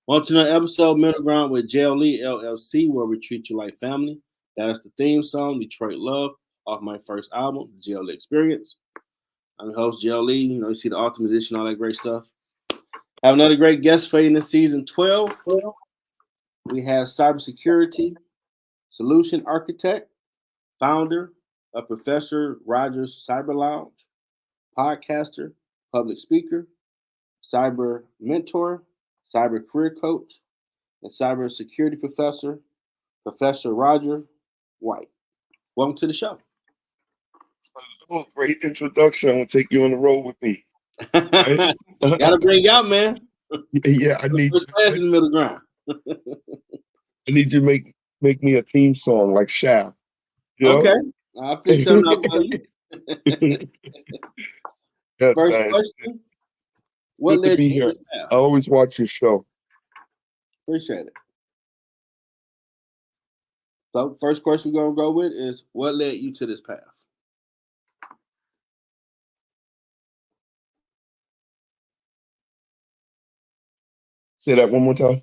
On to another episode, Middle Ground with JLE, L.L.C, where we treat you like family. That is the theme song, Detroit Love, off my first album, JLE Experience. I'm your host, JLE. You see the author, musician, all that great stuff. Have another great guest for you in this season 12. We have Cybersecurity Solution Architect, founder of Professor Rogers Cyber Lounge, podcaster, public speaker, cyber mentor, cyber career coach, and cybersecurity professor, Professor Roger Whyte. Welcome to the show. Oh, great introduction. I'm gonna take you on the road with me. Right? Gotta bring you out, man. Yeah, I need First class in the middle ground. you to make me a theme song like Shaft. You Okay, know? I'll pick something up for you. Yes, First man. question: It's what good to led be you to here. this path? I always watch your show. Appreciate it. So, first question we're gonna go with is: what led you to this path? Say that one more time.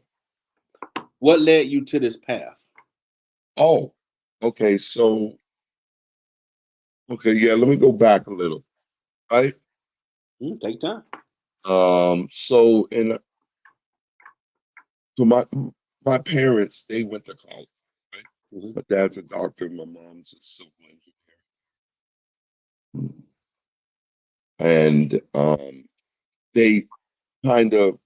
What led you to this path? Oh, okay. Yeah, let me go back a little. Right? Take time. So in so my parents, they went to college, right? Mm-hmm. My dad's a doctor, my mom's a civil engineer. And they kind of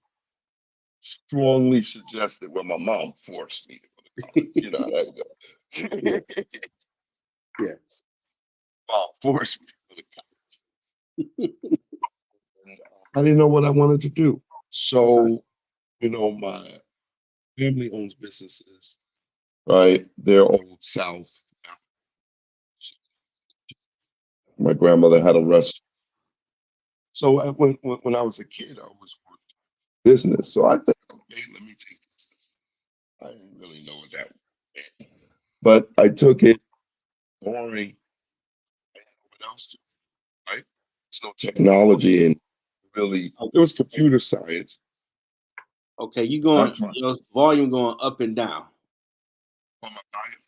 strongly suggested, well, my mom forced me to go to college. You know how that goes. Yes. Mom forced me to go to college. And I didn't know what I wanted to do. Okay. So, my family owns businesses, right? They're old South. My grandmother had a restaurant. So when I was a kid, I always worked business. So I think, okay, let me take this. I didn't really know what that meant. But I took it boring. I didn't know what else to do, right? There's no technology and really Okay. there was computer science. Okay, That's fine. your volume going up and down. On my diet.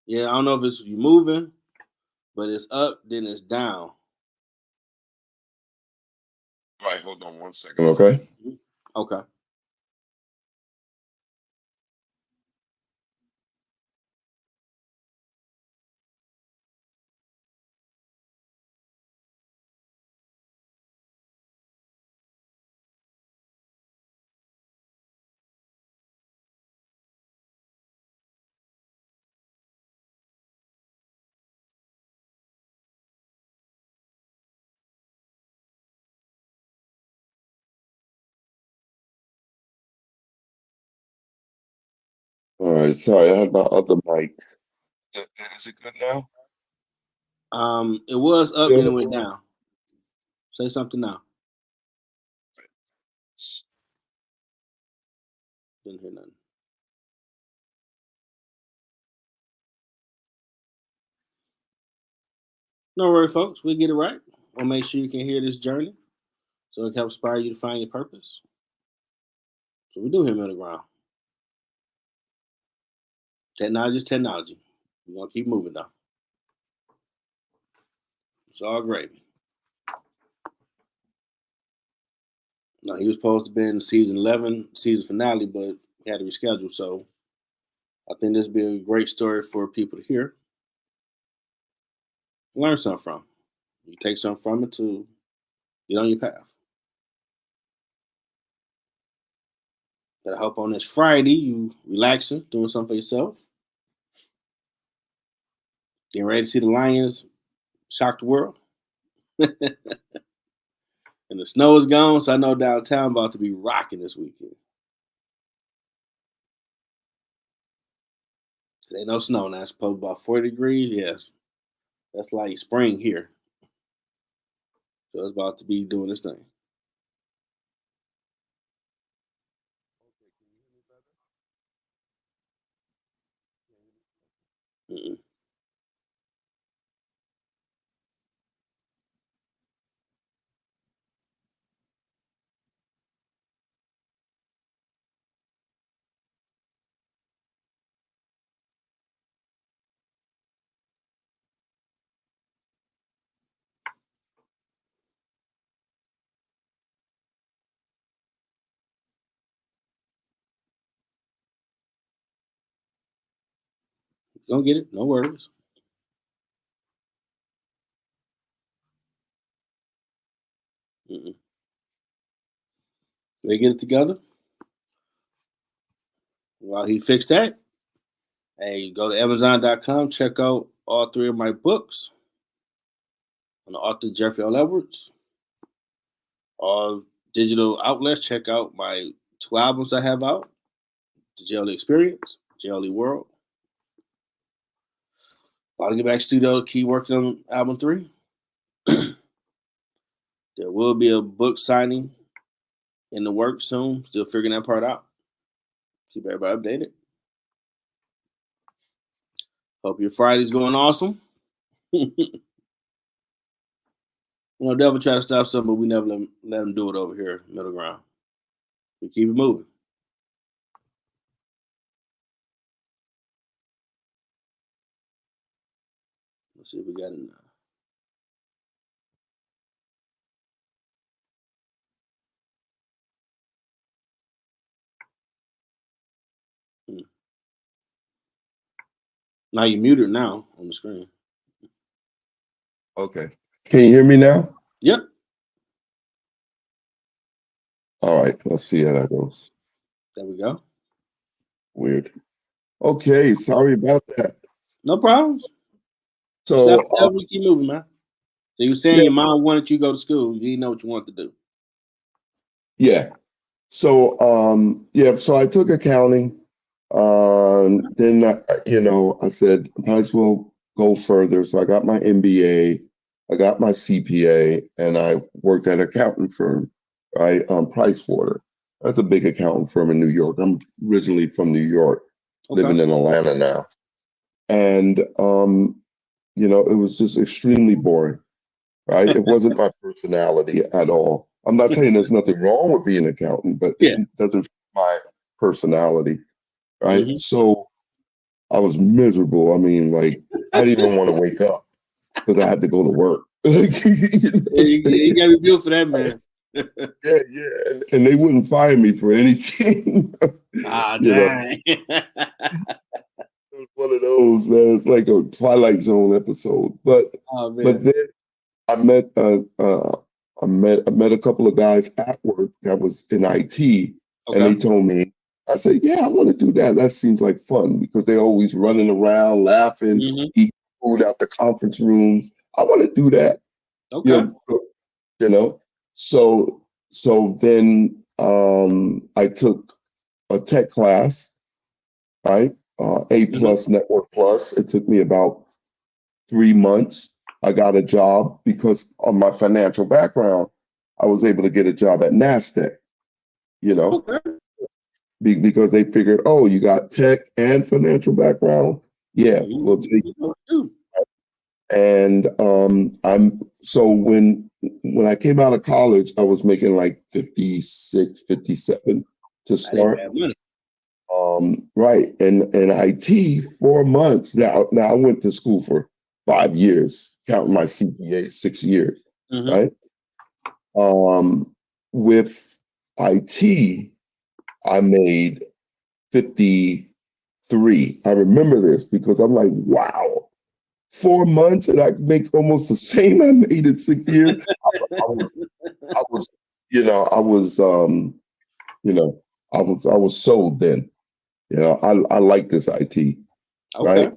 Yeah, I don't know if it's you moving, but it's up, then it's down. Right, hold on 1 second, okay? Mhm. Okay. All right, sorry, I had my other mic. Is it good now? It was up, then it Still? went down. Say something now. Didn't hear nothing. No worry, folks. We'll get it right. We'll make sure you can hear this journey so it can help inspire you to find your purpose. So we do here middle ground. Technology is technology. We're gonna keep moving though. It's all gravy. No, he was supposed to be in season 11, season finale, but he had to reschedule. So I think this would be a great story for people to hear, learn something from. You take something from it to get on your path. That'll help on this Friday. You relaxing, doing something for yourself. Getting ready to see the Lions shock the world. And the snow is gone, so I know downtown about to be rocking this weekend. There ain't no snow now. It's supposed to be about 40 degrees. Yes, that's like spring here. So it's about to be doing this thing. Mm-mm. Gonna get it. No worries. Mm-mm. They get it together. While he fixed that, hey, go to Amazon.com. Check out all 3 of my books on the author Jeffrey L. Edwards. All digital outlets. Check out my 2 albums I have out: the JLE Experience, JLE World. About to get back to studio. Keep working on album 3. There will be a book signing in the works soon. Still figuring that part out. Keep everybody updated. Hope your Friday's going awesome. Devil try to stop something, but we never let him do it over here, middle ground. We keep it moving. Let's see if we got it now. Now you muted now on the screen. Okay. Can you hear me now? Yep. All right. Let's see how that goes. There we go. Weird. Okay. Sorry about that. No problems. So we keep moving, man. So you were saying your mom wanted you to go to school. You didn't know what you wanted to do. yeah. So so I took accounting. Then I said might as well go further. So I got my MBA, I got my CPA, and I worked at an accounting firm, right? Pricewater. That's a big accounting firm in New York. I'm originally from New York, living in Atlanta now. And it was just extremely boring, right? It wasn't my personality at all. I'm not saying there's nothing wrong with being an accountant, but it doesn't fit my personality, right? Mhm. So I was miserable. I mean, like, I didn't even want to wake up because I had to go to work. You got to be built for that, man. Yeah. And they wouldn't fire me for anything. Ah, You know, dang. it was one of those, man. It's like a Twilight Zone episode. But then I met I met a couple of guys at work that was in IT, and they told me, I said, yeah, I want to do that. That seems like fun because they're always running around, laughing, eating food out the conference rooms. I want to do that. You know. So then I took a tech class, right? A plus Network Plus. It took me about 3 months. I got a job because of my financial background. I was able to get a job at NASDAQ, because they figured, oh, you got tech and financial background. Yeah, we'll take you. And when I came out of college, I was making like 56, 57 to start. Right. And IT 4 months. Now I went to school for 5 years, counting my CPA, 6 years. Right. With IT, I made 53. I remember this because I'm like, wow, 4 months and I make almost the same I made in 6 years. I was, I was sold then. I like this IT, right?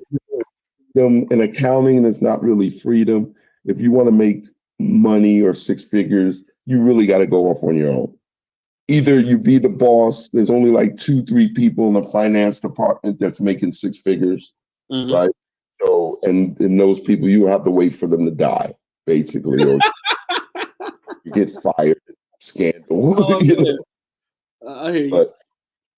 In accounting, it's not really freedom. If you want to make money or 6 figures, you really got to go off on your own. Either you be the boss, there's only like 2, 3 people in the finance department that's making 6 figures, right? So, and those people, you have to wait for them to die, basically, or you get fired, scandal. I hear you. But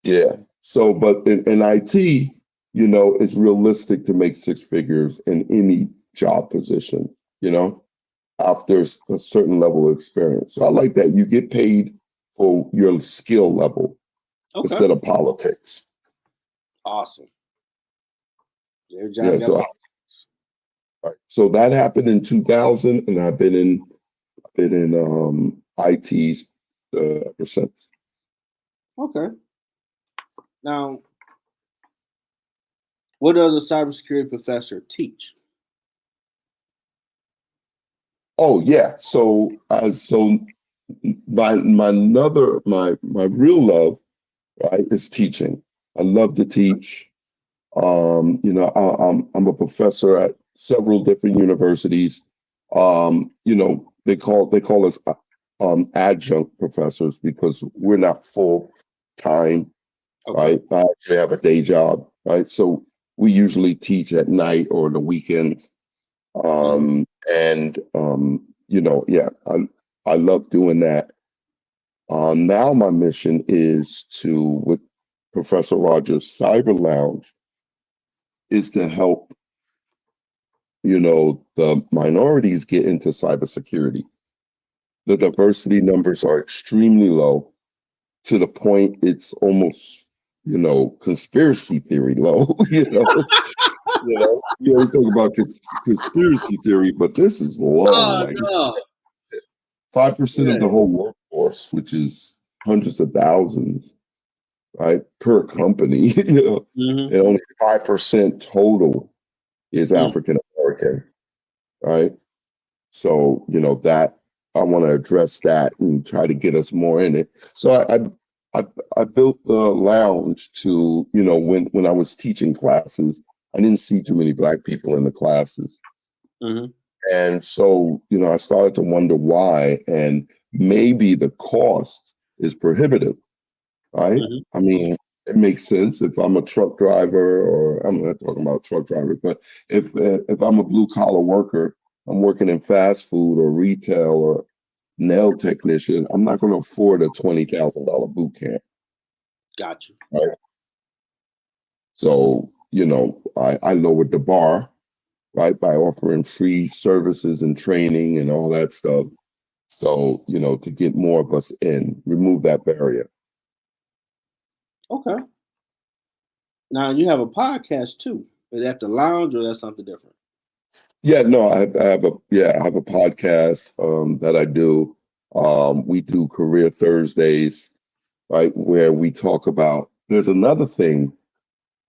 yeah, so but in IT, it's realistic to make 6 figures in any job position, after a certain level of experience. So I like that. You get paid for your skill level instead of politics. Awesome. Yeah, so that happened in 2000, and I've been in IT ever since. Okay. Now, What does a cybersecurity professor teach? Oh yeah. So my real love, right, is teaching. I love to teach. I'm a professor at several different universities. They call us adjunct professors because we're not full time, Okay. right? I actually have a day job, right? So we usually teach at night or the weekends. Mhm. Yeah, I love doing that. Now my mission is with Professor Rogers Cyber Lounge is to help, the minorities get into cybersecurity. The diversity numbers are extremely low to the point it's almost, conspiracy theory low, you always talk about conspiracy theory, but this is low. Oh Like no. 5% of Yeah. the whole workforce, which is hundreds of thousands, right, per company, Hmm. and only 5% total is Mm. African American, right? So, that I want to address that and try to get us more in it. So I built the lounge to, when I was teaching classes, I didn't see too many Black people in the classes. Hmm. And so, I started to wonder why, and maybe the cost is prohibitive, right? Hmm. I mean, it makes sense if I'm a truck driver, or I'm not talking about truck drivers, but if I'm a blue collar worker, I'm working in fast food or retail or nail technician, I'm not going to afford a $20,000 boot camp, Got you. right? So, I lowered the bar, right, by offering free services and training and all that stuff. So, to get more of us in, remove that barrier. Okay. Now you have a podcast too. Is that the lounge or that's something different? Yeah, no, I have a podcast that I do. We do Career Thursdays, right, where we talk about. There's another thing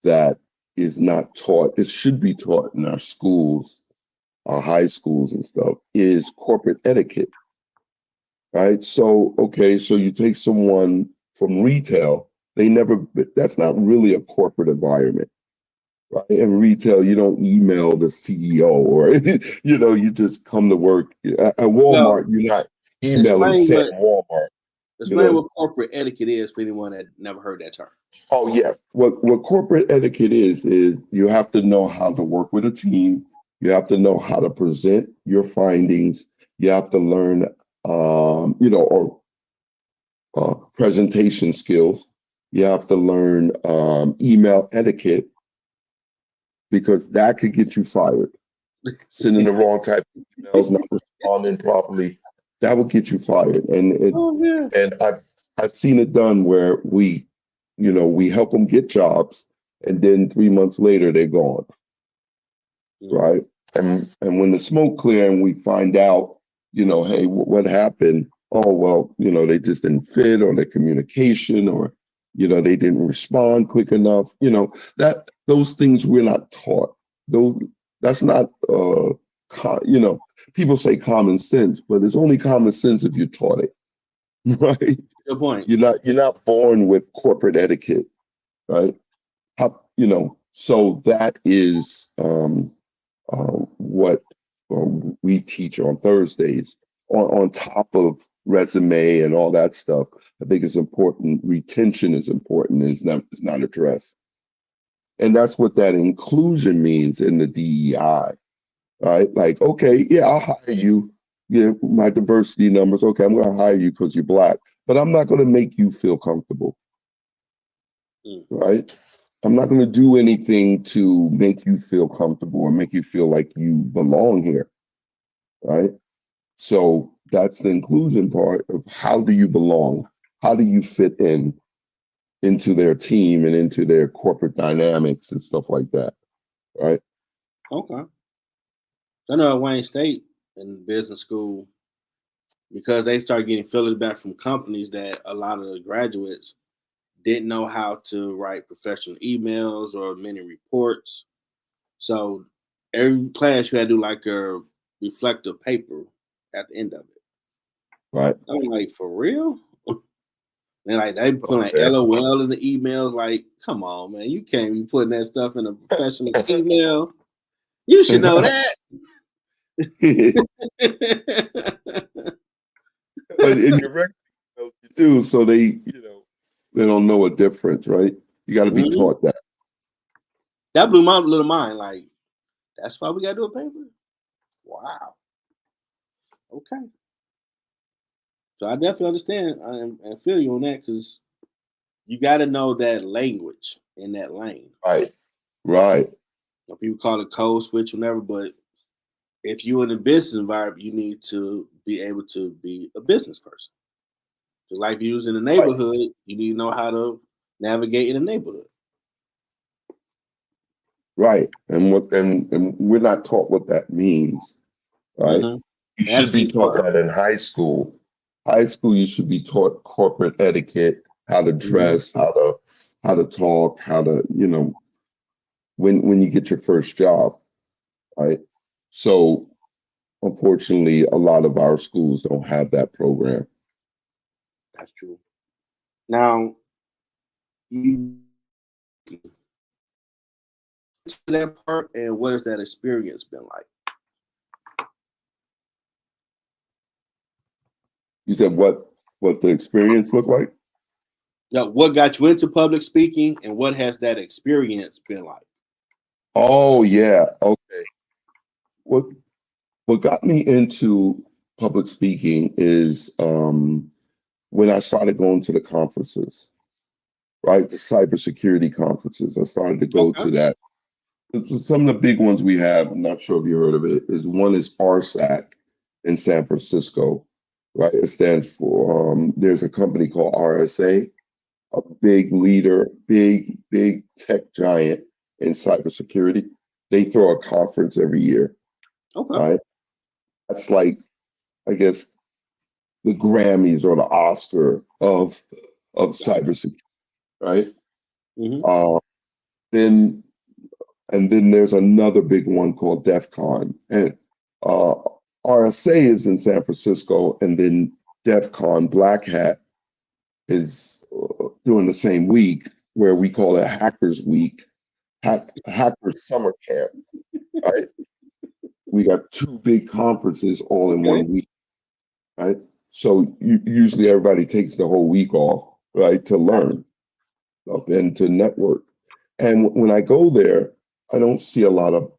that is not taught. It should be taught in our schools, our high schools and stuff. Is corporate etiquette, right? So, okay, so you take someone from retail. They never. That's not really a corporate environment. Right. In retail, you don't email the CEO or, you just come to work. At Well, Walmart, you're not emailing explain Sam what Walmart, you explain know. what corporate etiquette is for anyone that never heard that term. Oh, yeah. What corporate etiquette is you have to know how to work with a team. You have to know how to present your findings. You have to learn, or presentation skills. You have to learn email etiquette because that could get you fired. Sending the wrong type of emails, not responding properly, that would get you fired. Oh yeah. And I've seen it done where we help them get jobs, and then 3 months later they're gone, Mm. right? And when the smoke clear and we find out, hey, what happened? Oh well, they just didn't fit, or their communication, or they didn't respond quick enough. That those things we're not taught. Those that's not people say common sense, but it's only common sense if you're taught it, right? Good point. You're not born with corporate etiquette, right? So that is what we teach on Thursdays. On top of resume and all that stuff, I think it's important. Retention is important. It's not addressed, and that's what that inclusion means in the DEI, right? Like, okay, yeah, I'll hire you. Yeah, my diversity numbers. Okay, I'm going to hire you because you're Black, but I'm not going to make you feel comfortable, Mm. right? I'm not going to do anything to make you feel comfortable or make you feel like you belong here, right? So that's the inclusion part of how do you belong? How do you fit into their team and into their corporate dynamics and stuff like that, right? Okay. I know at Wayne State in business school, because they start getting fillers back from companies that a lot of the graduates didn't know how to write professional emails or many reports. So every class you had to do like a reflective paper at the end of it. Right. I'm like, for real? And like they put like Okay. LOL in the emails. Like, come on, man, you can't be putting that stuff in a professional email. You should know that. But in your record, you do, so they don't know a difference, right? You got to be Mhm. taught that. That blew my little mind. Like, that's why we got to do a paper. Wow. Okay. So I definitely understand and feel you on that because you got to know that language in that lane. Right. Right. Some people call it code switch, whatever, but if you're in a business environment, you need to be able to be a business person. Just like if you was in the Right. neighborhood, you need to know how to navigate in the neighborhood. Right. And we're not taught what that means, right? Mm-hmm. You It has should to be be taught taught. that in high school. High school, you should be taught corporate etiquette, how to Mhm. dress, how to talk, how to, when you get your first job, right? So unfortunately, a lot of our schools don't have that program. That's true. Now, you to that part, and what has that experience been like? You said what the experience looked like? Yeah, what got you into public speaking, and what has that experience been like? Oh yeah. Okay. What what got me into public speaking is when I started going to the conferences, right? The cybersecurity conferences. I started to go Okay. to that. Some of the big ones we have, I'm not sure if you heard of it, is one is RSAC in San Francisco, right? It stands for, there's a company called RSA, a big leader, big tech giant in cybersecurity. They throw a conference every year, Okay. right? That's like, I guess, the Grammys or the Oscar of Gotcha. cybersecurity, right? Hmm. Uh, then and then there's another big one called DEF CON. And uh, RSA is in San Francisco, and then DEF CON Black Hat is during the same week, where we call it Hackers Week, Hackers Summer Camp, right? We got two big conferences all in Okay. one week, right? So usually everybody takes the whole week off, right, to Gotcha. learn and to network. And when I go there, I don't see a lot of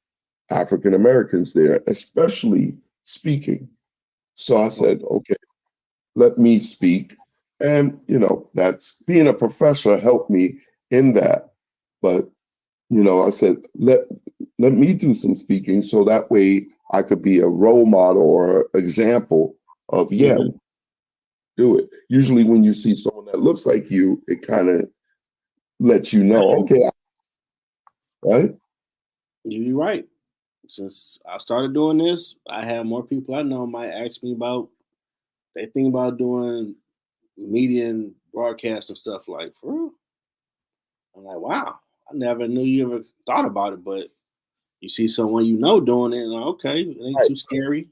African Americans there, especially speaking. So I said, okay, let me speak. And, that's being a professor helped me in that. But, I said, let me do some speaking so that way I could be a role model or example of, yeah, Hmm. do it. Usually when you see someone that looks like you, it kind of lets you That's know, true. okay, right? You're right. Since I started doing this, I have more people I know might ask me about they think about doing media and broadcast and stuff like for real. I'm like, wow, I never knew you ever thought about it, but you see someone you know doing it, and like, okay, it ain't Right. too scary.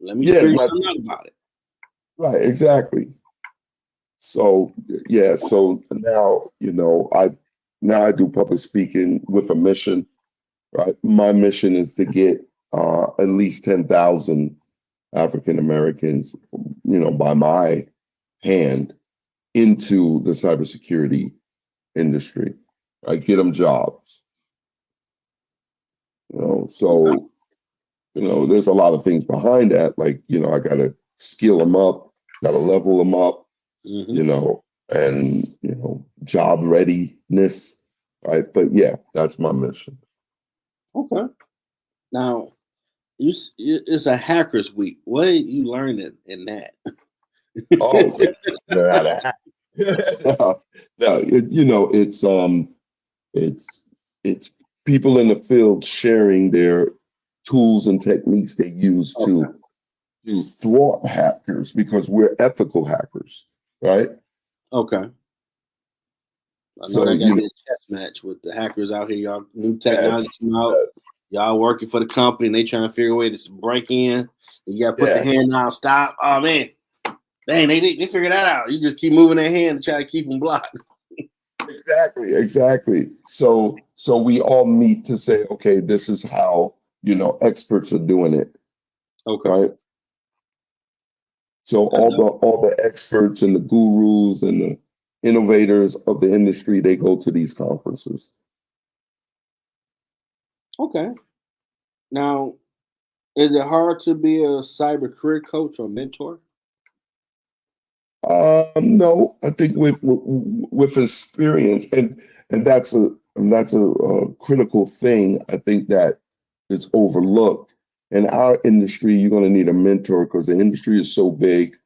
Let me Yeah, figure not something out about it. right, exactly. So yeah, so now I do public speaking with a mission, right? My mission is to get at least 10,000 African Americans, by my hand into the cybersecurity industry. I get them jobs, Okay. so there's a lot of things behind that. Like, I gotta skill them up, gotta level them up, Hmm. you know, and job readiness, right? But yeah, that's my mission. Okay. Now, it's a hackers week. What are you learning in that? Oh yeah, learn how to hack. No, it's it's people in the field sharing their tools and techniques they use Okay. to thwart hackers because we're ethical hackers, right? Okay. I know So that got to be a chess match with the hackers out here. Y'all new technology yes, come out. Y'all working for the company and they trying to figure a way to break in. You got to put the yes, hand down, stop. Oh man, dang, they figured that out. You just keep moving their hand to try to keep them blocked. exactly. So we all meet to say, okay, this is how experts are doing it, Okay. right? So all the experts and the gurus and the innovators of the industry, they go to these conferences. Okay. Now, is it hard to be a cyber career coach or mentor? No, I think with experience, and that's a critical thing. I think that is overlooked. In our industry, you're going to need a mentor because the industry is so big,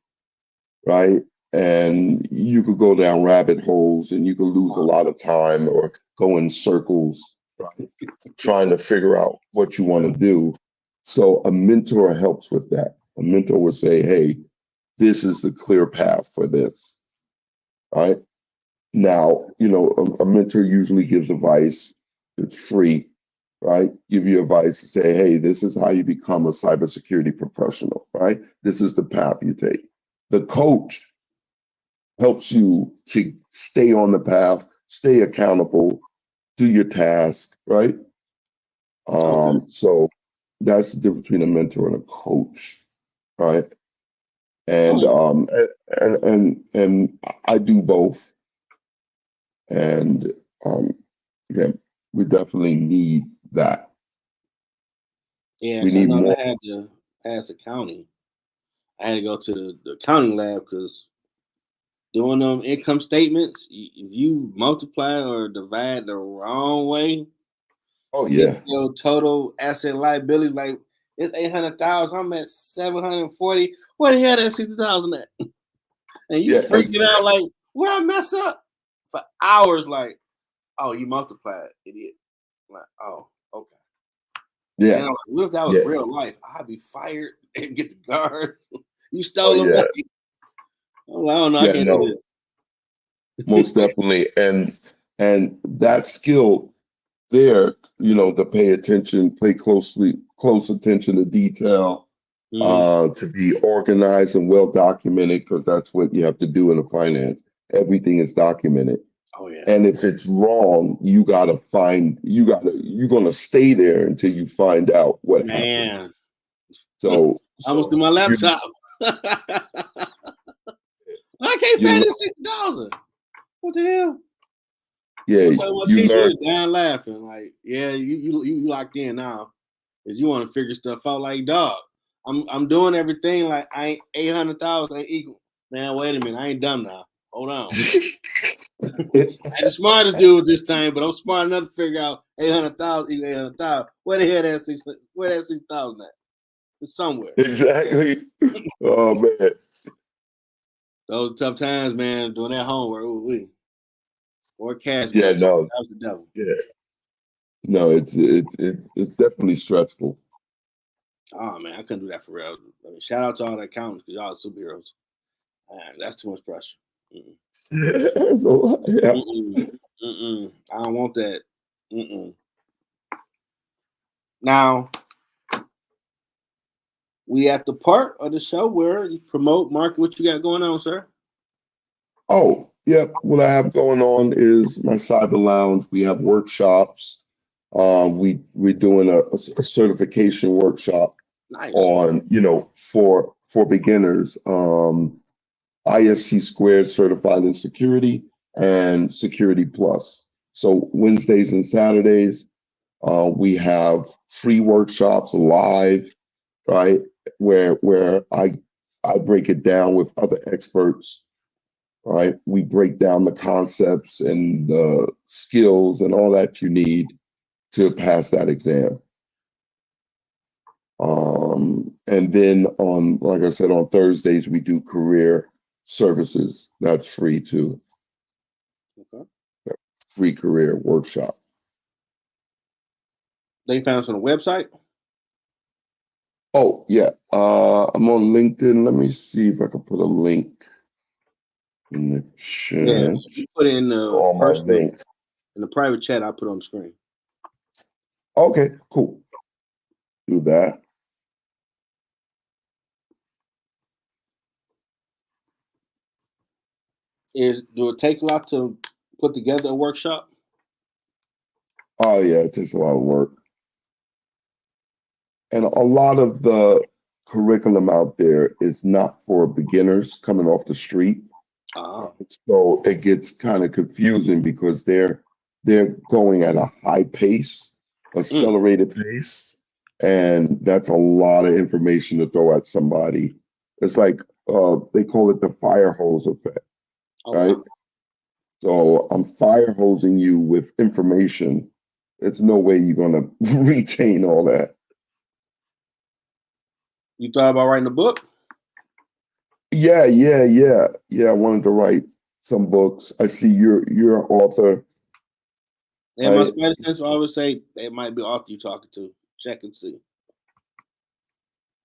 right? And you could go down rabbit holes and you could lose a lot of time or go in circles, right? Trying to figure out what you want to do. So a mentor helps with that. A mentor would say, hey, this is the clear path for this, right? Now, a mentor usually gives advice. It's free, right? Give you advice to say, hey, this is how you become a cybersecurity professional, right? This is the path you take. The coach helps you to stay on the path, stay accountable, do your task, right? Okay. So that's the difference between a mentor and a coach, right? All And right. I do both. And yeah, we definitely need that. Yeah, We because I need know more. I had to pass accounting. I had to go to the accounting lab because doing them income statements, if you multiply or divide the wrong way, Oh and get yeah, your total asset liability like it's 800,000. I'm at 740. Where the hell that 60,000 at? And you yeah, freaking out like, where I mess up for hours? Like, oh, you multiplied, idiot. Like, oh, okay. And yeah, I'm like, what if that was yeah. real life? I'd be fired and get the guards. You Oh stole the yeah, money. I'm like, oh no, I yeah. can't No, do most definitely. And that skill there, to pay attention, close attention to detail, this. to be organized and well documented, because that's what you have to do in a finance. Everything is documented. Oh yeah, And if it's wrong, you're gonna stay there until you find out what happened. man. I So almost threw so my you laptop. I can't you pay learn, this 60,000. What the hell? yeah, I told my you teacher, he learn. was dying laughing. Like, yeah, you locked in now, cause you want to figure stuff out. Like, dog, I'm doing everything. Like, I ain't 800,000 ain't equal. Man, wait a minute, I ain't dumb now. Hold on. I ain't the smartest dude this time, but I'm smart enough to figure out 800,000 equal 800,000. Where the hell that six? Where that 6,000 at? It's somewhere. Exactly. Oh man. Those are tough times, man. Doing that homework. Ooh, or cash Yeah, budget. no, That was the devil. yeah. No, it's definitely stressful. Oh man, I couldn't do that for real. I mean, shout out to all the accountants because y'all are superheroes. Man, that's too much pressure. Mm-mm. So, yeah. Mm-mm. Mm-mm. I don't want that. Mm-mm. Now we at the part of the show where you promote, market what you got going on, sir. Oh, yeah. What I have going on is my cyber lounge. We have workshops. We're doing a certification workshop Nice. on, for beginners. ISC squared certified in security and security plus. So Wednesdays and Saturdays, we have free workshops live, right? Where I break it down with other experts, right? We break down the concepts and the skills and all that you need to pass that exam. And then like I said, on Thursdays, we do career services. That's free too. Okay. Free career workshop. They found us on the website. Oh, yeah. I'm on LinkedIn. Let me see if I can put a link. in the Yeah, chat. you put it in the All my personal, links. in the private chat. I put on the screen. Okay, cool. Do that. Do it take a lot to put together a workshop? Oh yeah, it takes a lot of work. And a lot of the curriculum out there is not for beginners coming off the street. So it gets kind of confusing because they're going at a high pace, accelerated pace, and that's a lot of information to throw at somebody. It's like they call it the fire hose effect, right? So I'm fire hosing you with information. There's no way you're gonna retain all that. You thought about writing a book? Yeah. I wanted to write some books. I see you're an author. And my Spanish sense, I would say it might be author you talking to. Check and see.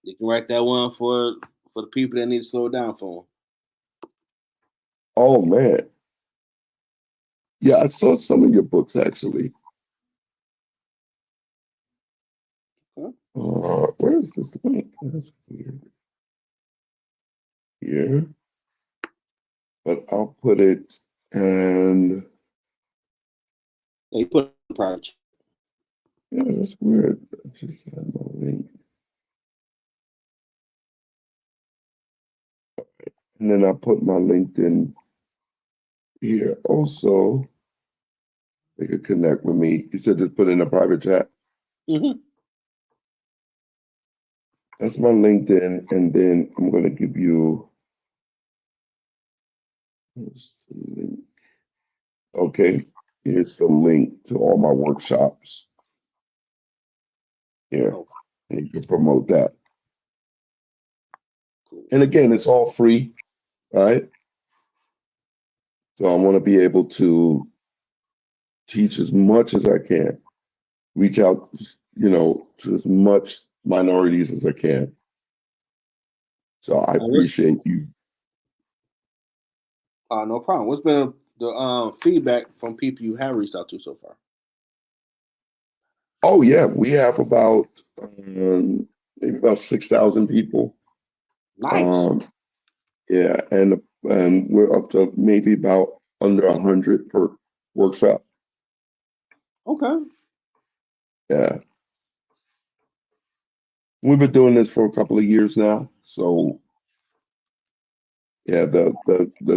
You can write that one for the people that need to slow it down for them. Oh man. Yeah, I saw some of your books actually. Huh? Where's this link? That's weird. Here. But I'll put it and Yeah, you put it in private. yeah, that's weird. I just had no link. And then I put my LinkedIn here. Also, they could connect with me. He said just put in a private chat. Mm-hmm. That's my LinkedIn, and then I'm gonna give you here's the link. Okay, here's the link to all my workshops. Here, and you can promote that. Cool. And again, it's all free, right? So I want to be able to teach as much as I can, reach out, to as much minorities as I can. So I appreciate you. No problem. What's been the feedback from people you have reached out to so far? Oh yeah, we have about maybe about 6,000 people. Nice. Yeah, and we're up to maybe about under 100 per workshop. Okay. Yeah. We've been doing this for a couple of years now, so yeah, the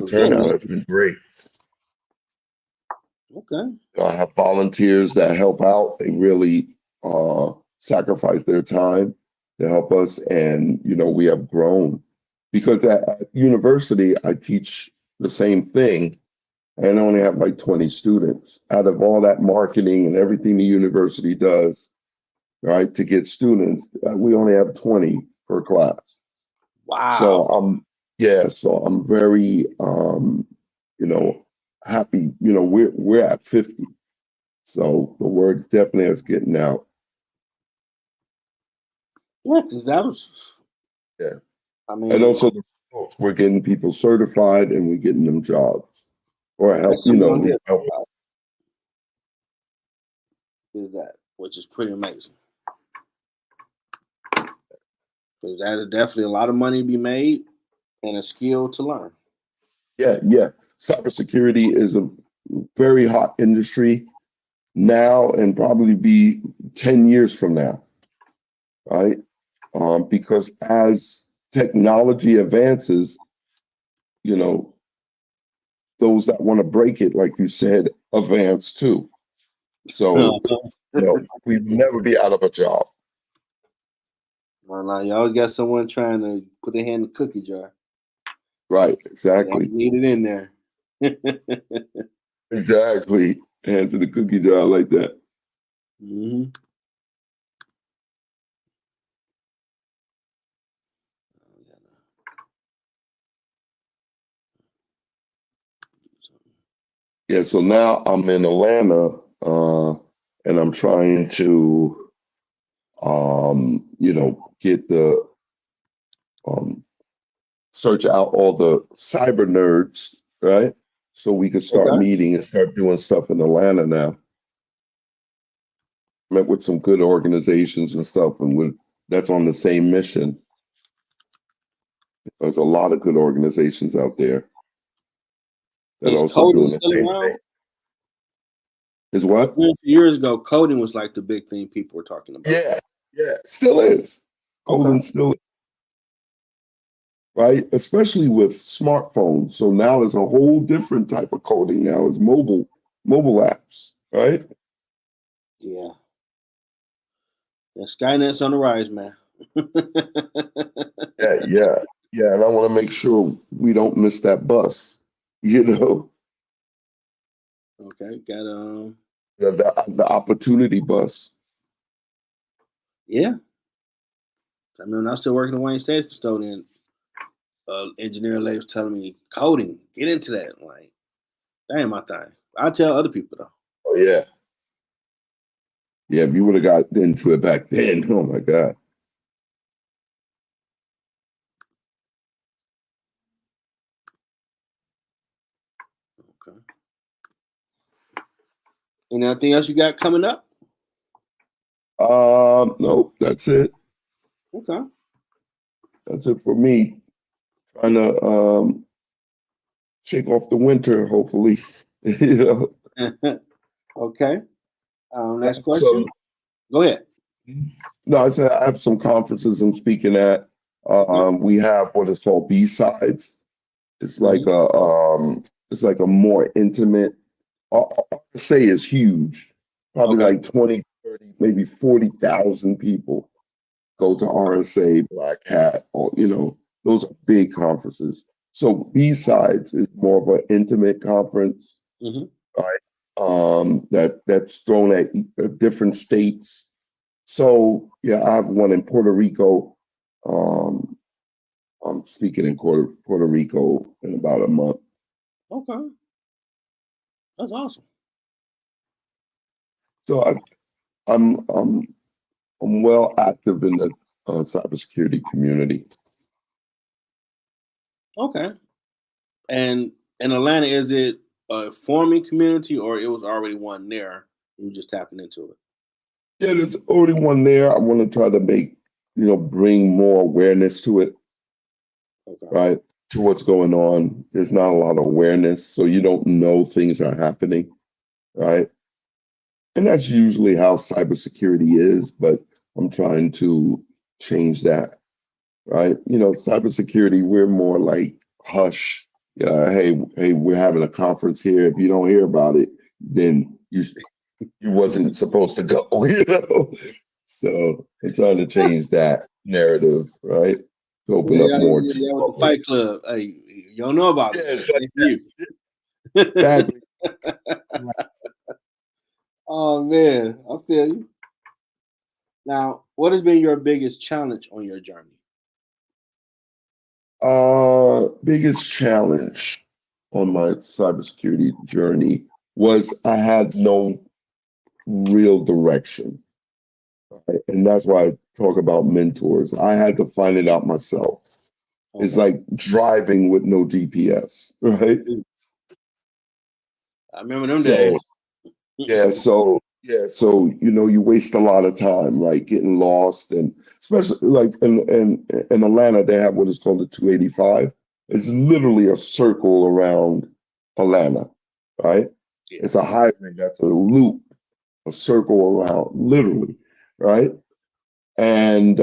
turnout has been great. Okay. I have volunteers that help out. They really sacrifice their time to help us, and we have grown because at university I teach the same thing and only have like 20 students out of all that marketing and everything the university does, right? To get students, we only have 20 per class. Wow. So I'm very happy. We're at 50. So the word's definitely is getting out. Yeah, because that was. Yeah. I mean, And also we're getting people certified and we're getting them jobs or help. Help. Is that, which is pretty amazing. Because that is definitely a lot of money to be made and a skill to learn. Yeah. Cybersecurity is a very hot industry now and probably be 10 years from now, right? Because as technology advances, those that want to break it, like you said, advance too. So, we'd never be out of a job. Well, now you always got someone trying to put their hand in the cookie jar. Right, exactly. Need it in there. Exactly. Hands in the cookie jar like that. Mm-hmm. Yeah, so now I'm in Atlanta, and I'm trying to, get search out all the cyber nerds right? So we could start Okay. meeting and start doing stuff in Atlanta now. Met with some good organizations and stuff, and that's on the same mission. There's a lot of good organizations out there that are Is also coding doing the still same around? thing. Is what? Years ago, coding was like the big thing people were talking about. Yeah, yeah, still is. Okay. Coding still is, right? Especially with smartphones. So now there's a whole different type of coding now. It's mobile apps, right? Yeah. Yeah, Skynet's on the rise, man. Yeah, yeah, yeah. And I want to make sure we don't miss that bus, you know, Okay, got the opportunity bus. yeah. I mean, I was still working at Wayne State custodian. Engineer lady was telling me coding, get into that. Like, that ain't my thing. I tell other people though. Oh yeah. Yeah, if you would have got into it back then, oh my God. Okay. Anything else you got coming up? Nope, that's it. Okay. That's it for me. Trying to shake off the winter, hopefully. You know. Okay. I Next have question. Go ahead. no, I said I have some conferences I'm speaking at. Okay. We have what is called B-sides. It's like Mhm. a more intimate. Say is huge. Probably Okay. like 20, 30, maybe 40,000 people go to RSA, Black Hat, or those are big conferences. So B-sides is more of an intimate conference, Hmm. right? That's thrown at different states. So yeah, I have one in Puerto Rico. Um, I'm speaking in Puerto Rico in about a month. Okay. That's awesome. So I'm well active in the cybersecurity community. Okay. And in Atlanta, is it a forming community or it was already one there? You just tapping into it. Yeah, there's already one there. I want to try to bring more awareness to it, Okay. right? To what's going on. There's not a lot of awareness, so you don't know things are happening, right? And that's usually how cybersecurity is, but I'm trying to change that, right? Cybersecurity, we're more like hush. Hey, we're having a conference here. If you don't hear about it, then you wasn't supposed to go, So I'm trying to change that narrative, right? To open up Yeah, more to the yeah, with the public. Fight Club. Hey, you don't know about it. Yes, Thank you. exactly. Oh man, I feel you. Now, what has been your biggest challenge on your journey? Biggest challenge on my cybersecurity journey was I had no real direction. Right? And that's why I talk about mentors. I had to find it out myself. It's Okay. like driving with no GPS, right? I remember them So days. yeah, so you waste a lot of time, right? Getting lost, and especially like in Atlanta, they have what is called the 285. It's literally a circle around Atlanta, right? Yeah. It's a highway that's a loop, a circle around, literally, right? And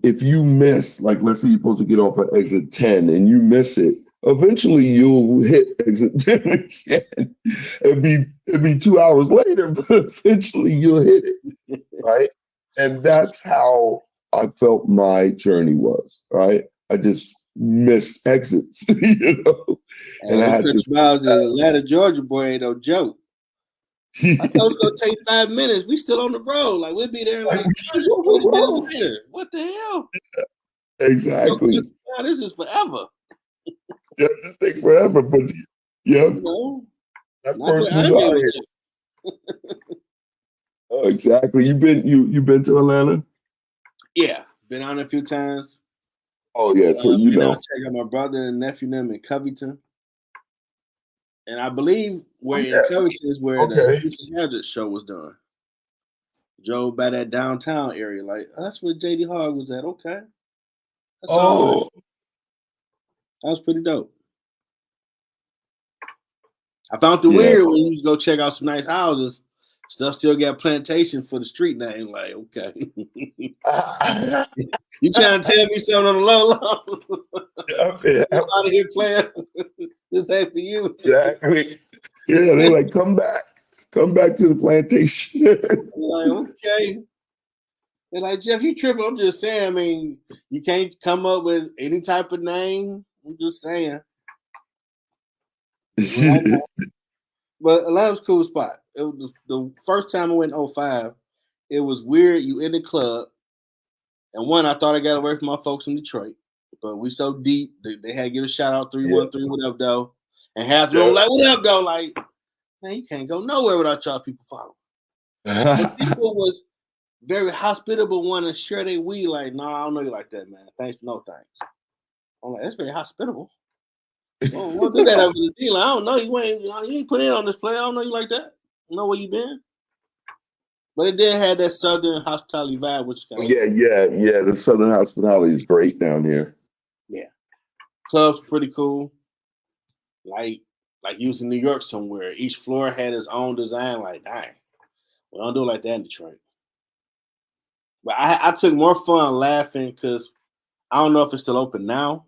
if you miss, like, let's say you're supposed to get off at exit 10 and you miss it, eventually you'll hit exit 10 again. It'd be 2 hours later, but eventually you'll hit it, right? And that's how I felt my journey was, right? I just missed exits, and And I them had 50 to miles to Atlanta, Georgia, boy, ain't no joke. I thought it was gonna take 5 minutes. We still on the road. Like we'll be there like like we sit on 20 the minutes road. later. What the hell? Exactly. Now this is forever. Yeah, this take forever, but yeah, You know, that not that first I'm one I able hit. to. Oh, exactly. You been to Atlanta? Yeah, been out a few times. Oh yeah, so Been out check out my brother and nephew them in Covington. And I believe Oh where in yeah. Covington is where the Okay. Houston Hazard show was done. Drove by that downtown area, like that's where JD Hogg was at. Okay, that's all right. Oh. That was pretty dope. I found it Yeah. weird when you go check out some nice houses. Stuff still got plantation for the street name. Like, okay, you trying to tell me something on the low? Yeah, I'm out of here playing. This ain't for you. exactly. Yeah, they're like, come back to the plantation. Like, okay. They're like, Jeff, you tripping. I'm just saying, I mean, you can't come up with any type of name. I'm just saying. But Atlanta's a cool spot. It was the first time I went in 05. It was weird. You in the club. And one, I thought I got away from my folks in Detroit. But we so deep, they had to give a shout out 313, what up, though? And half the room like, what up, though? Like, man, you can't go nowhere without y'all people following. But people was very hospitable, want to share their weed. Like, no, I don't know you like that, man. Thanks, no thanks. I'm like, that's very hospitable. We'll do that over the deal. I don't know you ain't put in on this play. I don't know you like that. I know where you been. But it did have that southern hospitality vibe, which kind of yeah. The Southern hospitality is great down here. yeah. Clubs pretty cool. Like you was in New York somewhere. Each floor had its own design. Like, dang, we don't do it like that in Detroit. But I took more fun laughing because I don't know if it's still open now,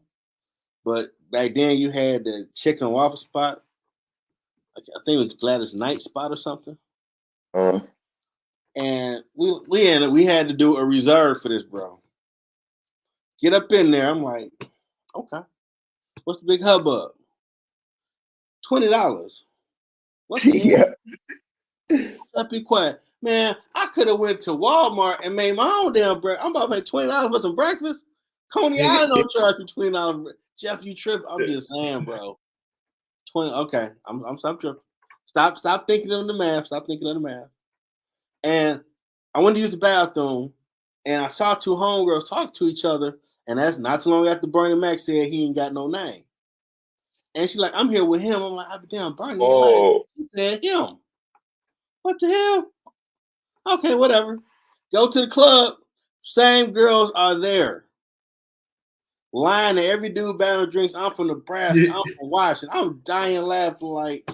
but back then you had the chicken and waffle spot. I think it was Gladys Knight spot or something. And we had to do a reserve for this, bro. Get up in there. I'm like, okay. What's the big hubbub? $20. What the hell? Let's be quiet. Man, I could have went to Walmart and made my own damn breakfast. I'm about to pay $20 for some breakfast. Coney Island don't charge me $20. Jeff, you trip. I'm just saying, bro. 20. Okay, I'm stop tripping. Stop thinking of the math. Stop thinking of the math. And I went to use the bathroom, and I saw two homegirls talk to each other, and that's not too long after Bernie Mac said he ain't got no name. And she's like, I'm here with him. I'm like, I'll be damn Bernie. Like, he said him. What the hell? Okay, whatever. Go to the club. Same girls are there. Lying to every dude buying drinks. I'm from Nebraska. I'm from Washington. I'm dying laughing like,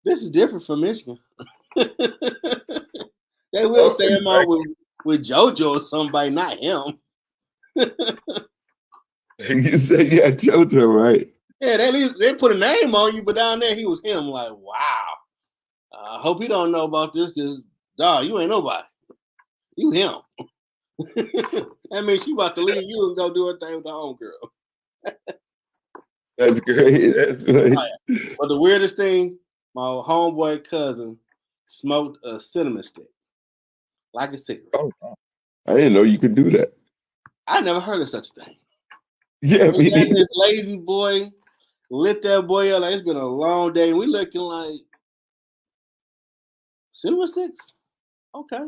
this is different from Michigan. They will say him out with JoJo or somebody, not him. You said you had JoJo, right? Yeah, they put a name on you, but down there he was him. Like, wow. I hope he don't know about this because, dog, you ain't nobody. You him. That means she about to leave you and go do her thing with her own girl. That's great. That's great. But the weirdest thing, my homeboy cousin smoked a cinnamon stick, like a cigarette. Oh, I didn't know you could do that. I never heard of such a thing. Yeah, This lazy boy lit that boy up like it's been a long day. And we looking like cinnamon sticks. Okay,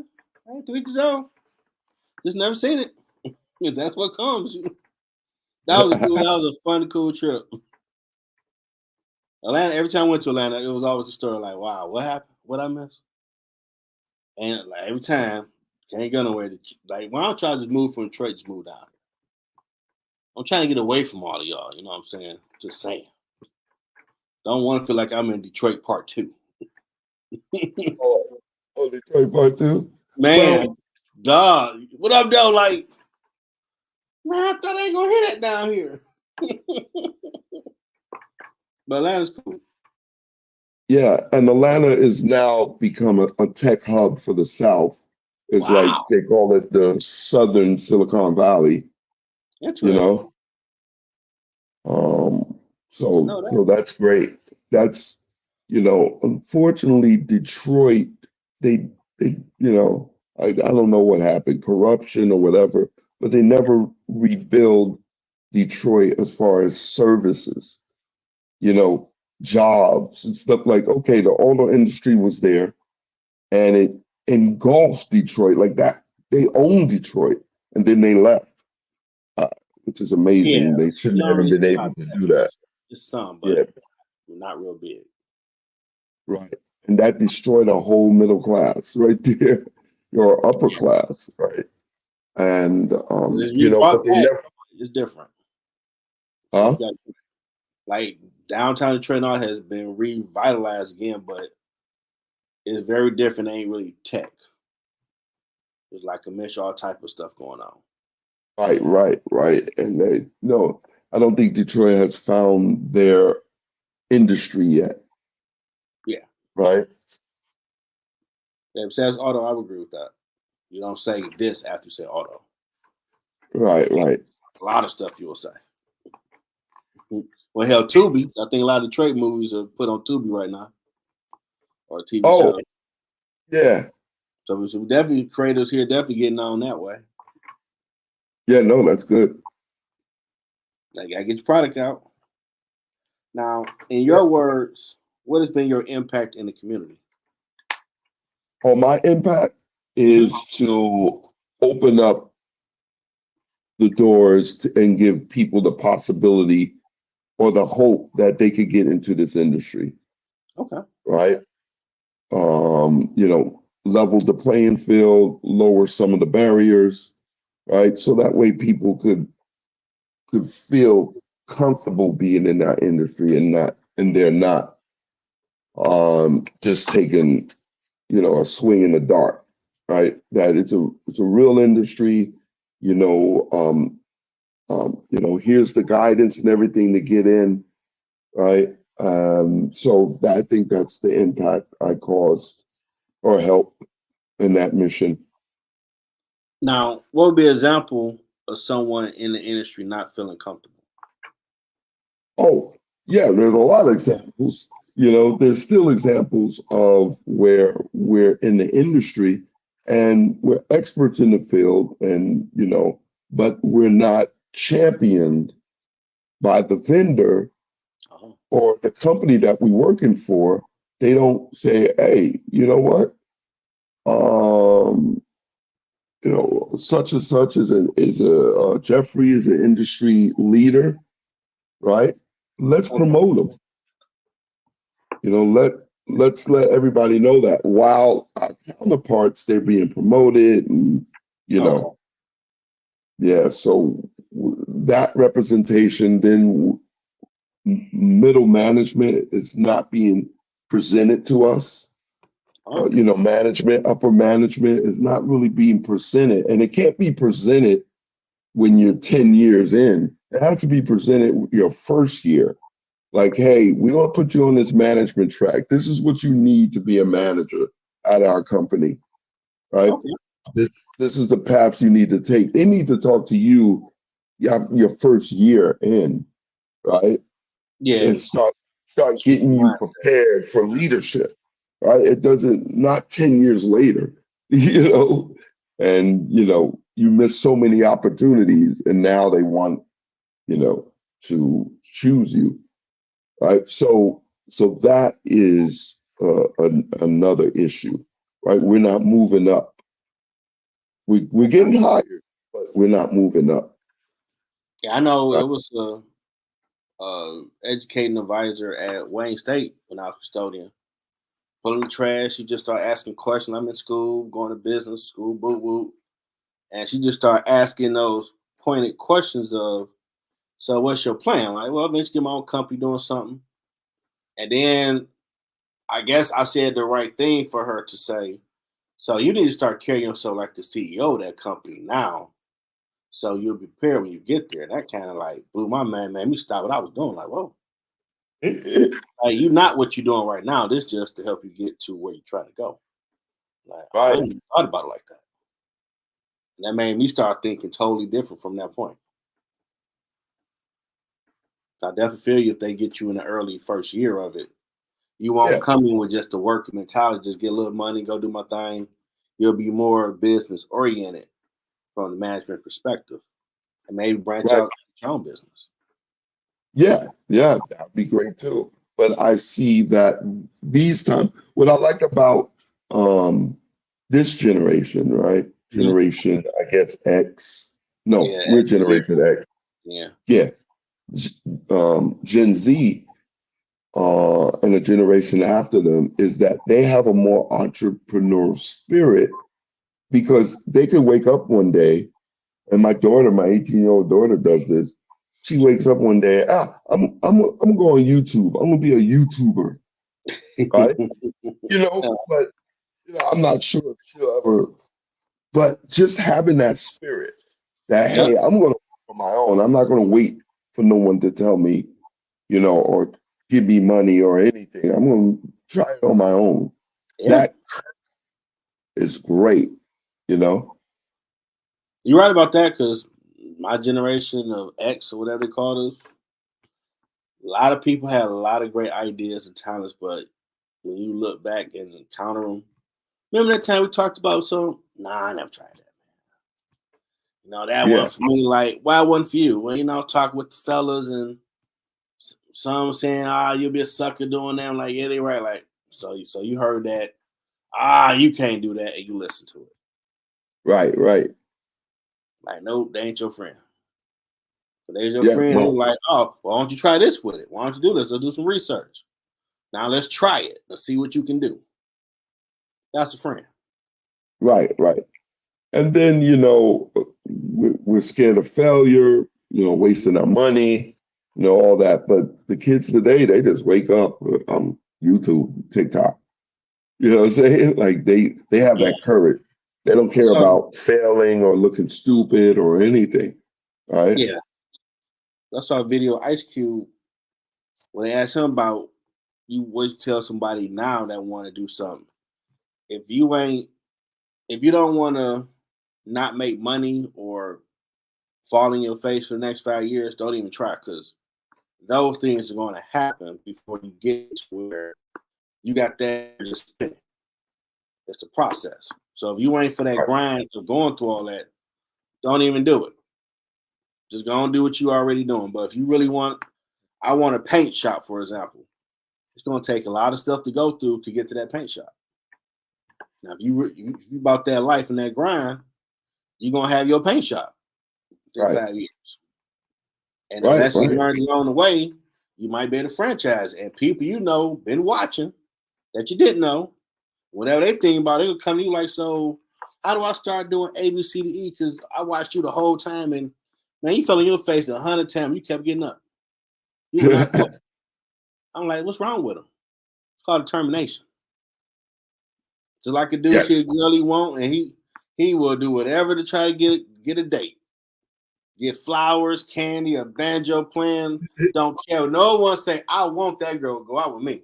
hey, to each his own. Just never seen it. That's what comes. That was a fun, cool trip. Atlanta. Every time I went to Atlanta, it was always a story like, "Wow, what happened? What I missed?" And like every time, can't go nowhere. Like, why don't y'all just move from Detroit? Just move down here. I'm trying to get away from all of y'all. You know what I'm saying? Just saying. Don't want to feel like I'm in Detroit Part 2. Oh, Detroit Part 2? Man, dog. What up, though? Like, man, I thought I ain't going to hear that down here. But Atlanta's cool. Yeah, and Atlanta is now become a tech hub for the South. It's like they call it the Southern Silicon Valley. You know? So that's great. That's, unfortunately, Detroit, they I don't know what happened, corruption or whatever, but they never rebuild Detroit as far as services, jobs and stuff. Like, okay, the auto industry was there and it engulfed Detroit like that. They owned Detroit and then they left, which is amazing. They shouldn't have been able to do that. It's some, but not real big. Right. And that destroyed a whole middle class right there, your upper Yeah. class, right? And It's you being know, but brought they back. never, It's different. huh? Like downtown Detroit now has been revitalized again, but it's very different. It ain't really tech. It's like a mix of all type of stuff going on. Right. And they no, I don't think Detroit has found their industry yet, Yeah. right? Yeah, besides auto, I would agree with that. You don't say this after you say auto. Right. A lot of stuff you will say. Well, hell, Tubi. I think a lot of Detroit movies are put on Tubi right now, or TV Oh, shows. yeah. So definitely creators here definitely getting on that way. Yeah, no, that's good. Like, gotta get your product out. Now, in Yeah. your words, what has been your impact in the community? On my impact is to open up the doors and give people the possibility or the hope that they could get into this industry, Okay. right? You know, level the playing field, lower some of the barriers, right? So that way people could feel comfortable being in that industry and they're not just taking, you know, a swing in the dark, right? That it's a real industry, you know, you know, here's the guidance and everything to get in, right? So I think that's the impact I caused or helped in that mission. Now, what would be an example of someone in the industry not feeling comfortable? Oh, yeah, there's a lot of examples. You know, there's still examples of where we're in the industry and we're experts in the field and, you know, but we're not championed by the vendor Uh-huh. or the company that we're working for. They don't say, hey, you know what? You know, such and such is a Jeffrey is an industry leader, right? Let's Okay. promote him. You know, let's let everybody know that while our counterparts they're being promoted, and you Okay. know, yeah. So that representation, then middle management is not being presented to us. Okay. You know, management, upper management is not really being presented, and it can't be presented when you're 10 years in. It has to be presented your first year. Like, hey, we're gonna put you on this management track. This is what you need to be a manager at our company, right? Okay. This is the paths you need to take. They need to talk to you your first year in, right? Yeah. And start getting you prepared for leadership, right? It doesn't not 10 years later, you know, and you know, you miss so many opportunities and now they want, you know, to choose you. Right. So that is another issue, right? We're not moving up. We're getting hired, but we're not moving up. Yeah, I know Right? it was a educating advisor at Wayne State when I was custodian. Pulling the trash, she just started asking questions. I'm in school, going to business school, boo boo, and she just started asking those pointed questions of, "So what's your plan?" Like, well, eventually get my own company doing something, and then I guess I said the right thing for her to say. So you need to start carrying yourself like the CEO of that company now, so you'll be prepared when you get there. That kind of like blew my mind, made me stop what I was doing. Like, whoa, like you're not what you're doing right now. This just to help you get to where you're trying to go. Like I Right. ain't even thought about it like that. And that made me start thinking totally different from that point. So I definitely feel you if they get you in the early first year of it. You won't Yeah. come in with just the work mentality, just get a little money, go do my thing. You'll be more business oriented from the management perspective and maybe branch Right. out your own business. Yeah. That'd be great too. But I see that these times, what I like about this generation, right? Mhm. Generation, I guess X. No, Yeah, we're Z. Generation X. Yeah. Yeah. Gen Z. and the generation after them is that they have a more entrepreneurial spirit because they could wake up one day, and my daughter, my 18-year-old daughter, does this. She wakes up one day, I'm gonna go on YouTube. I'm gonna be a YouTuber, right? But I'm not sure if she'll ever. But just having that spirit that, Yep. hey, I'm gonna work on my own. I'm not gonna wait for no one to tell me, or give me money or anything. I'm gonna try it on my own. Yeah. That is great, you know. You're right about that because my generation of X or whatever they call us, a lot of people had a lot of great ideas and talents, but when you look back and encounter them, remember that time we talked about some? Nah, I never tried that. That Yeah, wasn't for me. Like, why wasn't for you? Well, talk with the fellas and some saying, you'll be a sucker doing that. I'm like, yeah, they right. Like, so you heard that. You can't do that, and you listen to it. right. Like, nope, they ain't your friend. But there's your Yeah, friend who's well, like, well, why don't you try this with it? Why don't you do this? Let's do some research. Now let's try it. Let's see what you can do. That's a friend. right. And then, we're scared of failure, wasting our money, all that. But the kids today, they just wake up, YouTube, TikTok. You know what I'm saying? Like they have Yeah. that courage. They don't care So about failing or looking stupid or anything. Right? yeah, I saw a video of Ice Cube when they asked him about you would tell somebody now that want to do something. If you ain't if you don't want to not make money or fall in your face for the next 5 years, don't even try because those things are going to happen before you get to where you got that just spinning. It's a process. So if you ain't for that grind of going through all that, don't even do it. Just go and do what you already doing. But if you really I want a paint shop, for example. It's going to take a lot of stuff to go through to get to that paint shop. Now, if you about that life and that grind, you're going to have your paint shop in Right. 5 years. And the Right. lesson you learned along the way, you might be able to franchise. And people been watching that you didn't know, whatever they think about, it'll come to you like, so how do I start doing A, B, C, D, E? Because I watched you the whole time and man, you fell in your face 100 times. You kept getting up. You were not quit. I'm like, what's wrong with him? It's called determination. Just like a dude Yes. see a girl he want, and he will do whatever to try to get a date. Get flowers, candy, a banjo playing. Don't care. No one say, I want that girl to go out with me.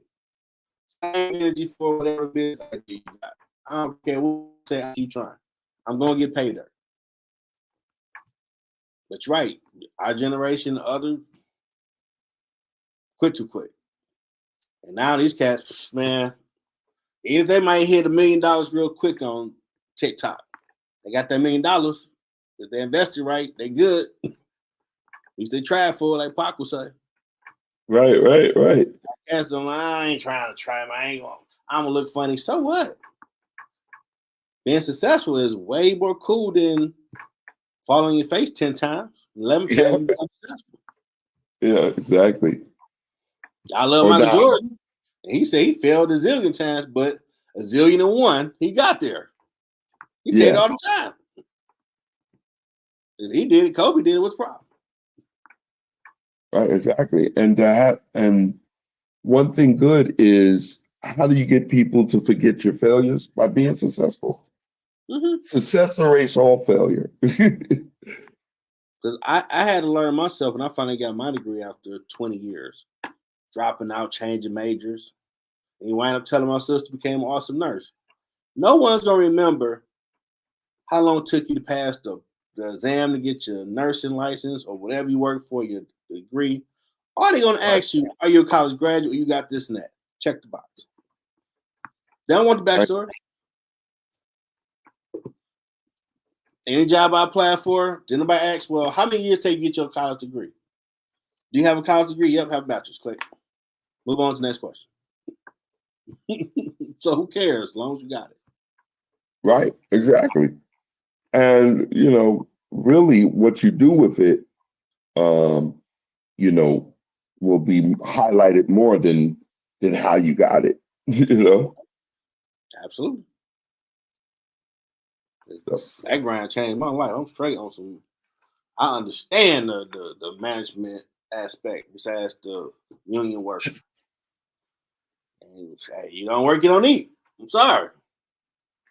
Same energy for whatever business idea you got. I don't care what you say, I keep trying. I'm gonna get paid her. But you're right. Our generation, other quit too quick. And now these cats, man, if they might hit $1 million real quick on TikTok. They got that $1 million. If they invested right, they good. At least they tried for it, like Pac would say. Right. Cats don't like, I ain't trying to try my angle. I'm gonna look funny. So what? Being successful is way more cool than falling your face 10 times. 11 times Yeah. you become successful. Yeah, exactly. I love Or Michael now, Jordan. And he said he failed a zillion times, but a zillion and one, he got there. He did it yeah, all the time. If he did it, Kobe did it, what's the problem? right, exactly. And one thing good is how do you get people to forget your failures? By being successful. Mm-hmm. Success erase all failure. Because I had to learn myself, and I finally got my degree after 20 years, dropping out, changing majors. And you wind up telling my sister became an awesome nurse. No one's going to remember how long it took you to pass the exam to get your nursing license or whatever you work for, your degree. Or they're going to Right, ask you, are you a college graduate? You got this and that. Check the box. They don't want the right. backstory. Any job I applied for, did nobody ask, well, how many years take you to get your college degree? Do you have a college degree? Yep, have a bachelor's. Click. Move on to the next question. So who cares as long as you got it? Right, exactly. And really what you do with it, um, you know, will be highlighted more than how you got it. You know. Absolutely. So, Background changed my life. I'm straight on some. I understand the management aspect besides the union work. And hey, you don't work, you don't eat. I'm sorry.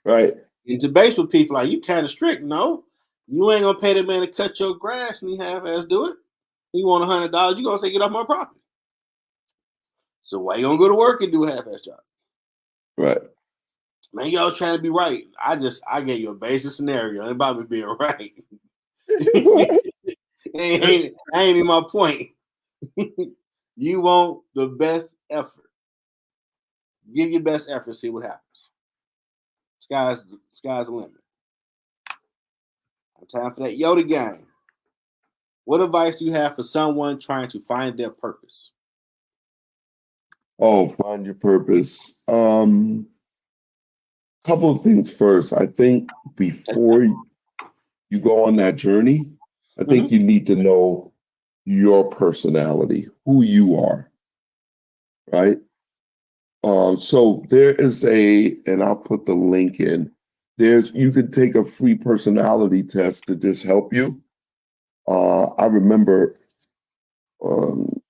right. In debate with people like you kind of strict. No, you ain't gonna pay that man to cut your grass and he half-ass do it. He want $100. You gonna say get off my property. So why you gonna go to work and do a half-ass job? Right. Man, y'all trying to be right. I gave you a basic scenario. Ain't about me being right. ain't even my point. You want the best effort. Give your best effort, see what happens. Sky's the limit. Time for that Yoda game. What advice do you have for someone trying to find their purpose? Oh, find your purpose. Couple of things first. I think before you go on that journey, I think you need to know your personality, who you are, right? So there is and I'll put the link in. You can take a free personality test to just help you. I remember um,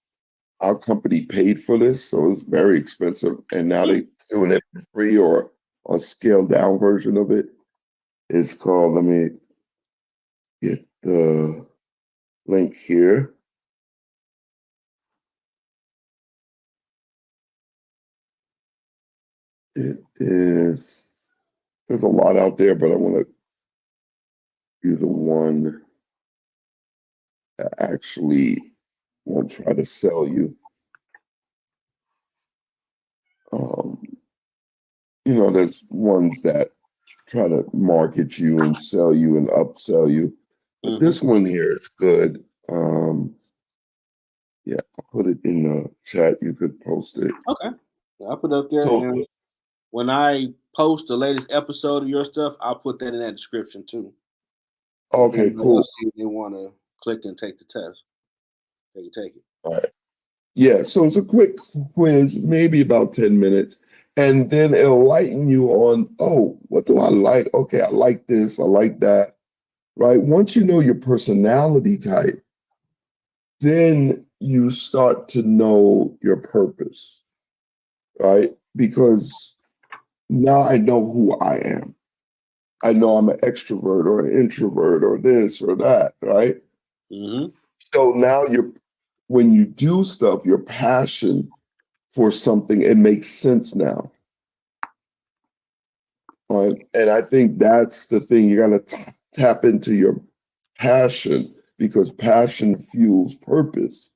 our company paid for this, so it was very expensive, and now they're doing it for free or a scaled down version of it. It's called, let me get the link here. It is, there's a lot out there, but I want to do the one that actually won't try to sell you. Um, there's ones that try to market you and sell you and upsell you. But this one here is good. Yeah, I'll put it in the chat. You could post it. Okay. I'll put it up there. So, And when I post the latest episode of your stuff, I'll put that in that description too. okay, cool. See if they want to click and take the test. They can take it. All right. Yeah, so it's a quick quiz, maybe about 10 minutes. And then it'll lighten you on, oh, what do I like? Okay, I like this, I like that. Right? Once you know your personality type, then you start to know your purpose, right? Because now I know who I am. I know I'm an extrovert or an introvert or this or that, right? So now when you do stuff, your passion for something, it makes sense now. Right? And I think that's the thing. You got to tap into your passion because passion fuels purpose.